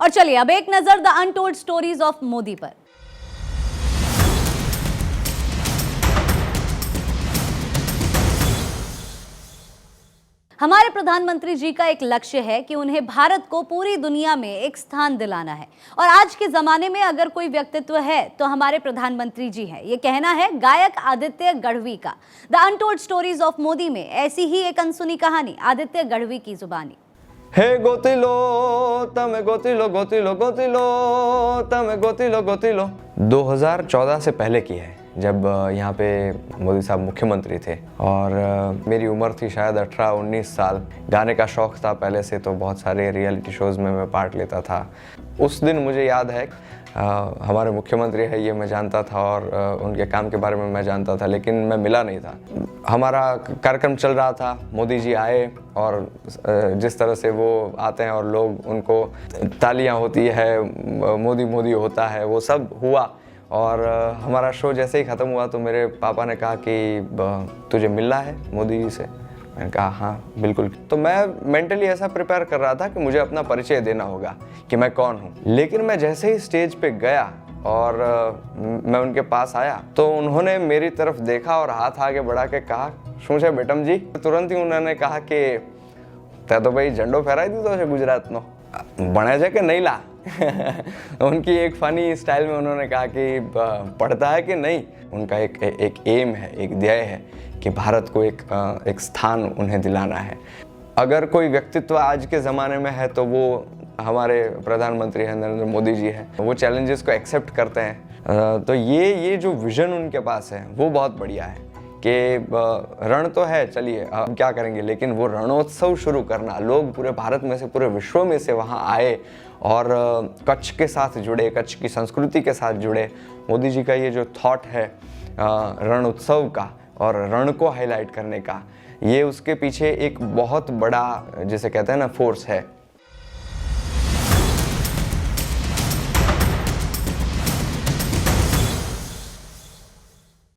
और चलिए अब एक नजर the untold stories of Modi पर। हमारे प्रधानमंत्री जी का एक लक्ष्य है कि उन्हें भारत को पूरी दुनिया में एक स्थान दिलाना है और आज के जमाने में अगर कोई व्यक्तित्व है तो हमारे प्रधानमंत्री जी हैं। ये कहना है गायक आदित्य गढ़वी का। The untold stories of Modi में ऐसी ही एक अनसुनी कहानी आदित्य गढ़वी की जुबानी। हे गोतिलो तमे गोतिलो गोतिलो गोतिलो तमे गोतिलो गोतिलो 2014 से पहले की है, जब यहाँ पे मोदी साहब मुख्यमंत्री थे और मेरी उम्र थी शायद 18-19 साल। गाने का शौक़ था पहले से, तो बहुत सारे रियलिटी शोज़ में मैं पार्ट लेता था। उस दिन मुझे याद है हमारे मुख्यमंत्री है ये मैं जानता था और उनके काम के बारे में मैं जानता था, लेकिन मैं मिला नहीं था। हमारा कार्यक्रम चल रहा था, मोदी जी आए और जिस तरह से वो आते हैं और लोग उनको तालियां होती है, मोदी मोदी होता है, वो सब हुआ। और हमारा शो जैसे ही ख़त्म हुआ तो मेरे पापा ने कहा कि तुझे मिलना है मोदी जी से। मैंने कहा हाँ बिल्कुल। तो मैं मेंटली ऐसा प्रिपेयर कर रहा था कि मुझे अपना परिचय देना होगा कि मैं कौन हूँ। लेकिन मैं जैसे ही स्टेज पे गया और मैं उनके पास आया तो उन्होंने मेरी तरफ देखा और हाथ आगे बढ़ा के कहा શું છે બેટમ जी। तुरंत ही उन्होंने कहा कि તે तो भाई झंडो फहराई દીધો છે ગુજરાતનો, ભણે છે કે નહીં લા। उनकी एक फ़नी स्टाइल में उन्होंने कहा कि पढ़ता है कि नहीं। उनका एक एम है, एक ध्येय है कि भारत को एक स्थान उन्हें दिलाना है। अगर कोई व्यक्तित्व आज के ज़माने में है तो वो हमारे प्रधानमंत्री हैं, नरेंद्र मोदी जी हैं। वो चैलेंजेस को एक्सेप्ट करते हैं। तो ये जो विज़न उनके पास है वो बहुत बढ़िया है कि रण तो है, चलिए अब क्या करेंगे, लेकिन वो रणोत्सव शुरू करना, लोग पूरे भारत में से पूरे विश्व में से वहाँ आए और कच्छ के साथ जुड़े, कच्छ की संस्कृति के साथ जुड़े। मोदी जी का ये जो थॉट है रण उत्सव का और रण को हाईलाइट करने का, ये उसके पीछे एक बहुत बड़ा जिसे कहते हैं ना फोर्स है।